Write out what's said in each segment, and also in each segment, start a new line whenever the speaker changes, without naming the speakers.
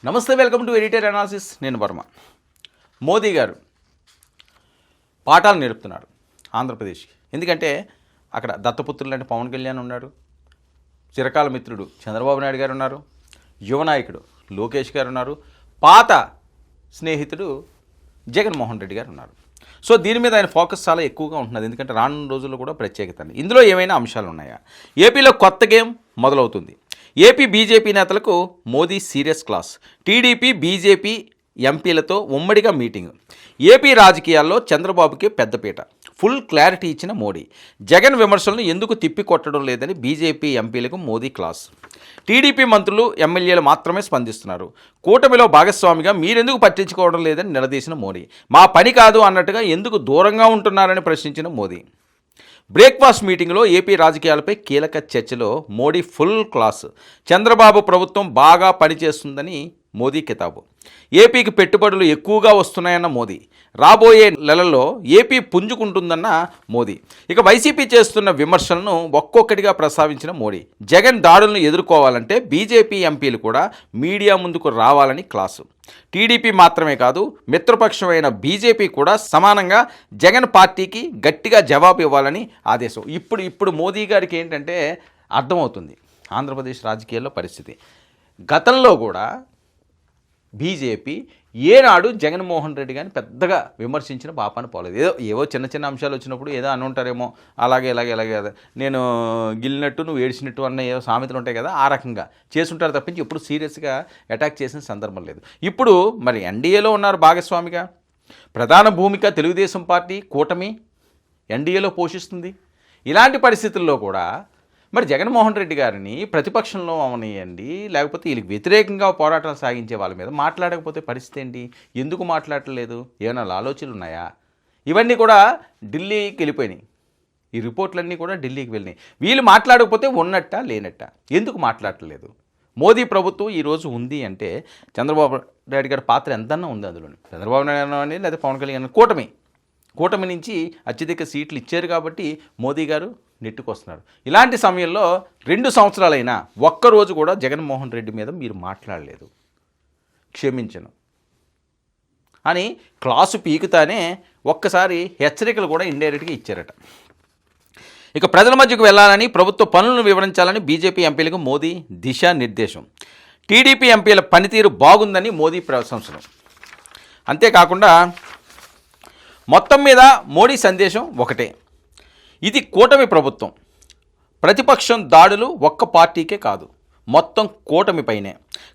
నమస్తే, welcome to editor analysis. నేను వర్మ. మోదీ గారు పాఠాలు నేర్పుతున్నారు ఆంధ్రప్రదేశ్కి. ఎందుకంటే అక్కడ దత్తపుత్రులు అంటే పవన్ కళ్యాణ్ ఉన్నారు, చిరకాల మిత్రుడు చంద్రబాబు నాయుడు గారు ఉన్నారు, యువ నాయకుడు లోకేష్ గారు ఉన్నారు, పాత స్నేహితుడు జగన్మోహన్ రెడ్డి గారు ఉన్నారు. సో దీని మీద ఆయన ఫోకస్ చాలా ఎక్కువగా ఉంటున్నది. ఎందుకంటే రానున్న రోజుల్లో కూడా ప్రత్యేకత. ఇందులో ఏమైనా అంశాలు ఉన్నాయా? ఏపీలో కొత్త గేమ్ మొదలవుతుంది. ఏపీ బీజేపీ నేతలకు Modi serious class. TDP BJP ఎంపీలతో ఉమ్మడిగా మీటింగ్. ఏపీ రాజకీయాల్లో చంద్రబాబుకి పెద్దపీట. ఫుల్ క్లారిటీ ఇచ్చిన మోడీ. జగన్ విమర్శలను ఎందుకు తిప్పికొట్టడం లేదని బీజేపీ ఎంపీలకు మోదీ క్లాస్. టీడీపీ మంత్రులు ఎమ్మెల్యేలు మాత్రమే స్పందిస్తున్నారు. కూటమిలో భాగస్వామిగా మీరెందుకు పట్టించుకోవడం లేదని నిలదీసిన మోడీ. మా పని కాదు అన్నట్టుగా ఎందుకు దూరంగా ఉంటున్నారని ప్రశ్నించిన మోదీ. బ్రేక్ఫాస్ట్ మీటింగ్లో ఏపీ రాజకీయాలపై కీలక చర్చలో మోడీ ఫుల్ క్లాస్. చంద్రబాబు ప్రభుత్వం బాగా పనిచేస్తుందని మోదీ కితాబు. ఏపీకి పెట్టుబడులు ఎక్కువగా వస్తున్నాయన్న మోదీ. రాబోయే నెలల్లో ఏపీ పుంజుకుంటుందన్న మోదీ. ఇక వైసీపీ చేస్తున్న విమర్శలను ఒక్కొక్కటిగా ప్రస్తావించిన మోడీ. జగన్ దాడులను ఎదుర్కోవాలంటే బీజేపీ ఎంపీలు కూడా మీడియా ముందుకు రావాలని క్లాసు. టీడీపీ మాత్రమే కాదు, మిత్రపక్షమైన బీజేపీ కూడా సమానంగా జగన్ పార్టీకి గట్టిగా జవాబు ఇవ్వాలని ఆదేశం. ఇప్పుడు మోదీ గారికి ఏంటంటే అర్థమవుతుంది ఆంధ్రప్రదేశ్ రాజకీయాల్లో పరిస్థితి. గతంలో కూడా బీజేపీ ఏనాడు జగన్మోహన్ రెడ్డి గారిని పెద్దగా విమర్శించిన పాపాన పోలేదు. ఏవో చిన్న చిన్న అంశాలు వచ్చినప్పుడు ఏదో అని ఉంటారేమో, అలాగే నేను గిల్లినట్టు నువ్వు ఏడ్చినట్టు అన్న ఏవో సామెతలు ఉంటాయి కదా, ఆ రకంగా చేసుంటారు తప్పించి ఎప్పుడు సీరియస్గా అటాక్ చేసిన సందర్భం లేదు. ఇప్పుడు మరి ఎన్డీఏలో ఉన్నారు భాగస్వామిగా. ప్రధాన భూమిక తెలుగుదేశం పార్టీ కూటమి ఎన్డీఏలో పోషిస్తుంది. ఇలాంటి పరిస్థితుల్లో కూడా మరి జగన్మోహన్ రెడ్డి గారిని ప్రతిపక్షంలో అవనియండి, లేకపోతే వీళ్ళకి వ్యతిరేకంగా పోరాటాలు సాగించే వాళ్ళ మీద మాట్లాడకపోతే పరిస్థితి ఏంటి? ఎందుకు మాట్లాడలేదు? ఏమైనా ఆలోచనలు ఉన్నాయా? ఇవన్నీ కూడా ఢిల్లీకి వెళ్ళిపోయినాయి. ఈ రిపోర్ట్లన్నీ కూడా ఢిల్లీకి వెళ్ళినాయి. వీళ్ళు మాట్లాడకపోతే ఉన్నట్ట లేనట్ట. ఎందుకు మాట్లాడలేదు? మోదీ ప్రభుత్వం ఈరోజు ఉంది అంటే చంద్రబాబు నాయుడు గారి పాత్ర ఎంతన్నా ఉంది అందులో. చంద్రబాబు నాయుడు అని లేదా పవన్ కళ్యాణ్ కూటమి నుంచి అత్యధిక సీట్లు ఇచ్చారు కాబట్టి మోదీ గారు నెట్టుకొస్తున్నారు. ఇలాంటి సమయంలో 2 సంవత్సరాలైనా ఒక్కరోజు కూడా జగన్మోహన్ రెడ్డి మీద మీరు మాట్లాడలేదు, క్షమించను అని క్లాసు పీకుతానే ఒక్కసారి హెచ్చరికలు కూడా ఇండైరెక్ట్గా ఇచ్చారట. ఇక ప్రజల మధ్యకు వెళ్ళాలని, ప్రభుత్వ పనులను వివరించాలని బీజేపీ ఎంపీలకు మోదీ దిశానిర్దేశం. టీడీపీ ఎంపీల పనితీరు బాగుందని మోదీ ప్రశంసలు. అంతేకాకుండా మొత్తం మీద మోడీ సందేశం ఒకటే, ఇది కూటమి ప్రభుత్వం. ప్రతిపక్షం దాడులు ఒక్క పార్టీకే కాదు, మొత్తం కూటమిపైనే.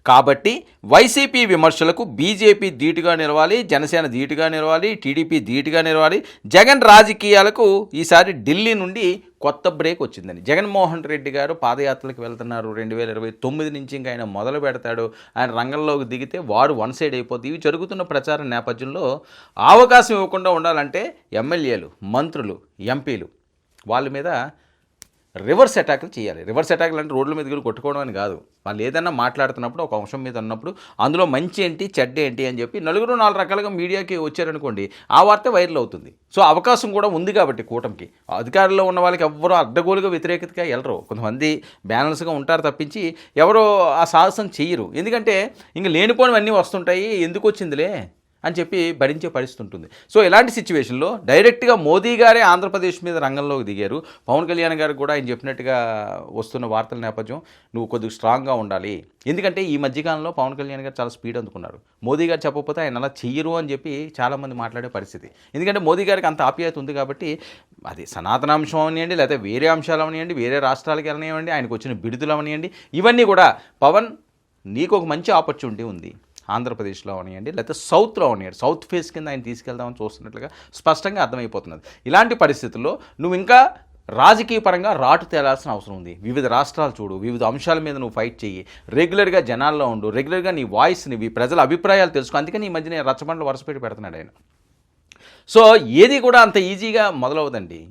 కాబట్టి వైసీపీ విమర్శలకు బీజేపీ ధీటుగా నిలవాలి, జనసేన ధీటుగా నిలవాలి, టీడీపీ ధీటుగా నిలవాలి. జగన్ రాజకీయాలకు ఈసారి ఢిల్లీ నుండి కొత్త బ్రేక్ వచ్చిందని. జగన్మోహన్ రెడ్డి గారు పాదయాత్రలకు వెళ్తున్నారు. 2029 నుంచి ఇంకా ఆయన మొదలు పెడతాడు. ఆయన రంగంలోకి దిగితే వారు వన్ సైడ్ అయిపోతుంది. ఇవి జరుగుతున్న ప్రచార నేపథ్యంలో అవకాశం ఇవ్వకుండా ఉండాలంటే ఎమ్మెల్యేలు, మంత్రులు, ఎంపీలు వాళ్ళ మీద రివర్స్ అటాక్లు చేయాలి. రివర్స్ అటాక్లు అంటే రోడ్ల మీద కొట్టుకోవడం అని కాదు. వాళ్ళు ఏదన్నా మాట్లాడుతున్నప్పుడు ఒక అంశం మీద ఉన్నప్పుడు అందులో మంచి ఏంటి చెడ్డ ఏంటి అని చెప్పి 4 రకాలుగా మీడియాకి వచ్చారనుకోండి, ఆ వార్త వైరల్ అవుతుంది. సో అవకాశం కూడా ఉంది కాబట్టి కూటమికి. అధికారంలో ఉన్న వాళ్ళకి ఎవరో అడ్డగోలుగా వ్యతిరేకతగా వెళ్ళరు. కొంతమంది బ్యాలెన్స్గా ఉంటారు తప్పించి ఎవరో ఆ సాహసం చెయ్యరు. ఎందుకంటే ఇంక లేనిపోనివన్నీ వస్తుంటాయి, ఎందుకు వచ్చిందిలే అని చెప్పి భరించే పరిస్థితి ఉంటుంది. సో ఇలాంటి సిచ్యువేషన్లో డైరెక్ట్గా మోదీ గారే ఆంధ్రప్రదేశ్ మీద రంగంలోకి దిగారు. పవన్ కళ్యాణ్ గారికి కూడా ఆయన చెప్పినట్టుగా వస్తున్న వార్తల నేపథ్యం, నువ్వు కొద్దిగా స్ట్రాంగ్గా ఉండాలి. ఎందుకంటే ఈ మధ్యకాలంలో పవన్ కళ్యాణ్ గారు చాలా స్పీడ్ అందుకున్నారు. మోదీ గారు చెప్పకపోతే ఆయన అలా చెయ్యరు అని చెప్పి చాలామంది మాట్లాడే పరిస్థితి. ఎందుకంటే మోదీ గారికి అంత ఆప్యాయత ఉంది కాబట్టి, అది సనాతనాంశం అవనివ్వండి, లేకపోతే వేరే అంశాలు అవనివ్వండి, వేరే రాష్ట్రాలకి వెళ్ళనివ్వండి, ఆయనకు వచ్చిన బిడుదలు అవనివ్వండి, ఇవన్నీ కూడా పవన్ నీకు ఒక మంచి ఆపర్చునిటీ ఉంది ఆంధ్రప్రదేశ్లో అవనివ్వండి, లేకపోతే సౌత్లో అవనివ్వండి, సౌత్ ఫేస్ కింద ఆయన తీసుకెళ్దామని చూస్తున్నట్లుగా స్పష్టంగా అర్థమైపోతున్నది. ఇలాంటి పరిస్థితుల్లో నువ్వు ఇంకా రాజకీయ పరంగా రాటు తేలాల్సిన అవసరం ఉంది. వివిధ రాష్ట్రాలు చూడు, వివిధ అంశాల మీద నువ్వు ఫైట్ చెయ్యి, రెగ్యులర్గా జనాల్లో ఉండు, రెగ్యులర్గా నీ వాయిస్ని, ప్రజల అభిప్రాయాలు తెలుసుకో. అందుకని ఈ మధ్యన రచ్చబండలు వరుసపెట్టి పెడుతున్నాడు ఆయన. సో ఏది కూడా అంత ఈజీగా మొదలవదండి.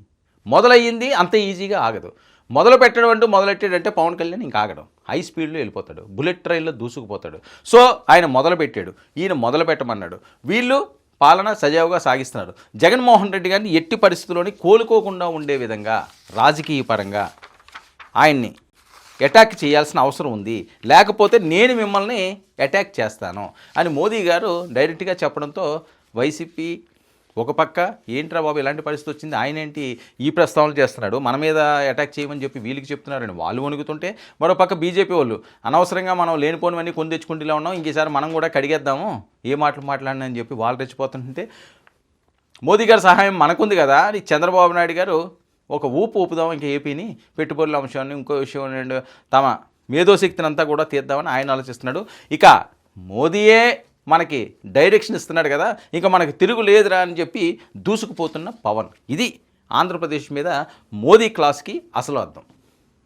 మొదలయ్యింది అంత ఈజీగా ఆగదు. మొదలు పెట్టడం అంటూ మొదలెట్టాడంటే పవన్ కళ్యాణ్ ఇంకా ఆగడం, హై స్పీడ్లో వెళ్ళిపోతాడు, బుల్లెట్ ట్రైన్లో దూసుకుపోతాడు. సో ఆయన మొదలుపెట్టాడు, ఈయన మొదలు పెట్టమన్నాడు, వీళ్ళు పాలన సజావుగా సాగిస్తున్నారు. జగన్మోహన్ రెడ్డి గారిని ఎట్టి పరిస్థితుల్లోని కోలుకోకుండా ఉండే విధంగా రాజకీయ పరంగా ఆయన్ని అటాక్ చేయాల్సిన అవసరం ఉంది, లేకపోతే నేను మిమ్మల్ని అటాక్ చేస్తాను అని మోదీ గారు డైరెక్ట్గా చెప్పడంతో వైసీపీ ఒక పక్క ఏంట్రా బాబు ఇలాంటి పరిస్థితి వచ్చింది, ఆయన ఏంటి ఈ ప్రస్తావనలు చేస్తున్నాడు, మన మీద అటాక్ చేయమని చెప్పి వీళ్ళకి చెప్తున్నారని వాళ్ళు వణుకుతుంటే, మరో పక్క బీజేపీ వాళ్ళు అనవసరంగా మనం లేనిపోనివన్నీ కొని తెచ్చుకుంటూనే ఉన్నాం, ఇంకేసారి మనం కూడా కడిగేద్దాము ఏ మాటలు మాట్లాడినని చెప్పి వాళ్ళు రెచ్చిపోతుంటే, మోదీ గారి సహాయం మనకుంది కదా అని చంద్రబాబు నాయుడు గారు ఒక ఊపుదాం ఇంకా ఏపీని పెట్టుబడుల అంశాన్ని ఇంకో విషయం తమ మేధోశక్తిని అంతా కూడా తీద్దామని ఆయన ఆలోచిస్తున్నాడు. ఇక మోదీయే మనకి డైరెక్షన్ ఇస్తున్నాడు కదా, ఇంకా మనకి తిరుగు లేదురా అని చెప్పి దూసుకుపోతున్న పవన్. ఇది ఆంధ్రప్రదేశ్ మీద మోదీ క్లాస్కి అసలు అర్థం.